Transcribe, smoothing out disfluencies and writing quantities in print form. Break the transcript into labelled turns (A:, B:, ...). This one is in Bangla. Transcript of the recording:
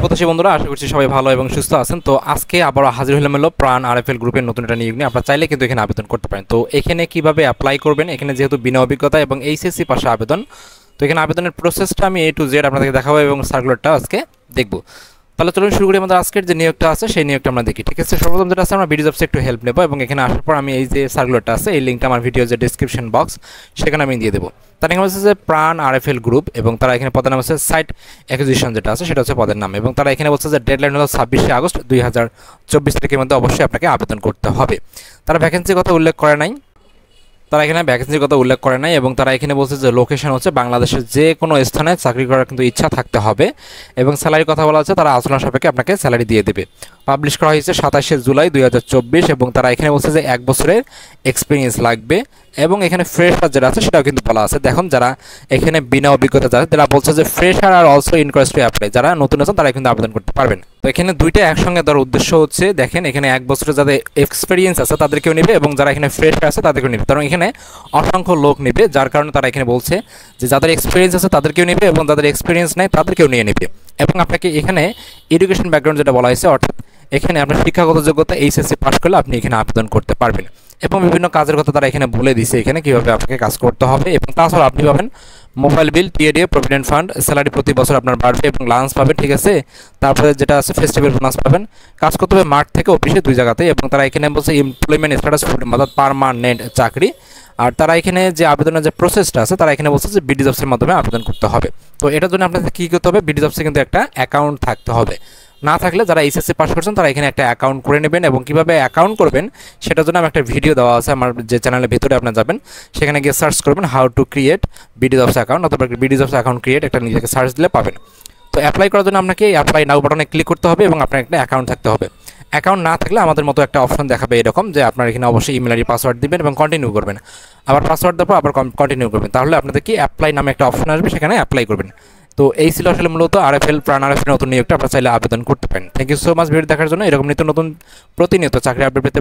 A: প্রিয় প্রত্যাশী বন্ধুরা, আশা করছি সবাই ভালো এবং সুস্থ আছেন। তো আজকে আবারও হাজির হলাম হলো প্রাণ আরএফএল গ্রুপের নতুন একটা নিয়োগ নিয়ে। আপনারা চাইলে কিন্তু এখানে আবেদন করতে পারেন। তো এখানে কিভাবে অ্যাপ্লাই করবেন, এখানে যেহেতু বিনা অভিজ্ঞতা এবং এইচএসসি পাশে আবেদন, তো এখানে আবেদনের প্রসেসটা আমি A to Z আপনাদেরকে দেখাবো এবং সার্কুলারটা আজকে দেখব। তাহলে চলুন শুরু করি। আমাদের আজকের যে নিয়োগটা আছে সেই নিয়োগটা আমরা দেখি, ঠিক আছে। সর্বপ্রথম যেটা আছে, আমরা ভিডিও জবসে একটু হেল্প নেব এবং এখানে আসার পর আমি এই যে সার্কুলারটা আছে এই লিঙ্কটা আমার ভিডিও যে ডিসক্রিপশন বক্স সেখানে আমি দিয়ে দেবো। তার এখানে হচ্ছে যে প্রাণ আরএফএল গ্রুপ এবং তারা এখানে পদের নাম হচ্ছে সাইট অ্যাকুইজিশন, যেটা আছে সেটা হচ্ছে পদের নাম। এবং তারা এখানে বলছে যে ডেডলাইন হলো 26শে আগস্ট 2024 তারিখের মধ্যে অবশ্যই আপনাকে আবেদন করতে হবে। তারা ভ্যাকেন্সির কথা উল্লেখ করে নাই, তারা এখানে ভ্যাকেন্সির কথা উল্লেখ করে নাই এবং তারা এখানে বলছে যে লোকেশন হচ্ছে বাংলাদেশের যে কোনো স্থানে চাকরি করার কিন্তু ইচ্ছা থাকতে হবে। এবং স্যালারির কথা বলা হচ্ছে তারা আলোচনা সাপেক্ষে আপনাকে স্যালারি দিয়ে দেবে। পাবলিশ করা হয়েছে 27শে জুলাই 2024 এবং তারা এখানে বলছে যে 1 বছরের এক্সপিরিয়েন্স লাগবে। এবং এখানে ফ্রেশার যেটা আছে সেটাও কিন্তু বলা আছে। দেখুন, যারা এখানে বিনা অভিজ্ঞতা যারা, তারা বলছে যে fresher are also inquest to apply, যারা নতুন আছেন তারা কিন্তু আবেদন করতে পারবেন। তো এখানে দুইটা একসঙ্গে দেওয়ার উদ্দেশ্য হচ্ছে, দেখেন এখানে 1 বছরের যাদের এক্সপিরিয়েন্স আছে তাদেরকেও নেবে এবং যারা এখানে ফ্রেশার আছে তাদেরকেও নেবে। কারণ এখানে অসংখ্য লোক নেবে, যার কারণে তারা এখানে বলছে যে যাদের এক্সপিরিয়েন্স আছে তাদেরকেও নেবে এবং যাদের এক্সপিরিয়েন্স নেই তাদেরকেও নিয়ে নেবে। এবং আপনাকে এখানে এডুকেশন ব্যাকগ্রাউন্ড যেটা বলা হয়েছে, অর্থাৎ এখানে আপনার শিক্ষাগত যোগ্যতা এইচএসসি পাস করলে আপনি এখানে আবেদন করতে পারবেন। এবং বিভিন্ন কাজের কথা তারা এখানে বলে দিছে এখানে কীভাবে আপনাকে কাজ করতে হবে। এবং তাছাড়া আপনি পাবেন mobile bill, TA DA, provident fund, salary প্রতি বছর আপনার বাড়বে এবং লাঞ্চ পাবেন, ঠিক আছে। তারপরে যেটা আছে ফেস্টিভ্যাল বোনাস পাবেন। কাজ করতে হবে মাঠ থেকে অফিসে, দুই জায়গাতেই। এবং তারা এখানে বলছে এমপ্লয়মেন্ট স্ট্যাটাস ফুল টাইম, অর্থাৎ পার্মানেন্ট চাকরি। আর তারা এখানে যে আবেদনের যে প্রসেসটা আছে তারা এখানে বলছে যে বিডি জবসের মাধ্যমে আবেদন করতে হবে। তো এটার জন্য আপনাদের কী করতে হবে, বিডি জবসে কিন্তু একটা অ্যাকাউন্ট থাকতে হবে। না থাকলে যারা এইচএসসি পাস করছেন তারা এখানে একটা অ্যাকাউন্ট করে নেবেন। এবং কীভাবে অ্যাকাউন্ট করবেন সেটার জন্য আমার একটা ভিডিও দেওয়া আছে আমার যে চ্যানেলের ভিতরে, আপনারা যাবেন সেখানে গিয়ে সার্চ করবেন how to create BD jobs account, অথবা বিডি জবস অ্যাকাউন্ট ক্রিয়েট, একটা নিজেকে সার্চ দিলে পাবেন। তো অ্যাপ্লাই করার জন্য আপনাকে অ্যাপ্লাই নাও বাটনে ক্লিক করতে হবে এবং আপনার একটা অ্যাকাউন্ট থাকতে হবে। অ্যাকাউন্ট না থাকলে আমাদের মতো একটা অপশন দেখাবে এরকম, যে আপনার এখানে অবশ্যই ইমেল আইডি পাসওয়ার্ড দিবেন এবং কন্টিনিউ করবেন। আবার পাসওয়ার্ড দেওয়ার পর আবার কন্টিনিউ করবেন, তাহলে আপনাদের কি অ্যাপ্লাই নামে একটা অপশন আসবে, সেখানে অ্যাপ্লাই করবেন। তো এই ছিল আসলে মূলত আরএফএল প্রাণ আরএফএল নতুন নিয়োগটা, আপনারা চাইলে আবেদন করতে পারেন। Thank you so much video দেখার জন্য। এরকম নিত্য নতুন প্রতিনিয়ত চাকরি আপডেট পেতে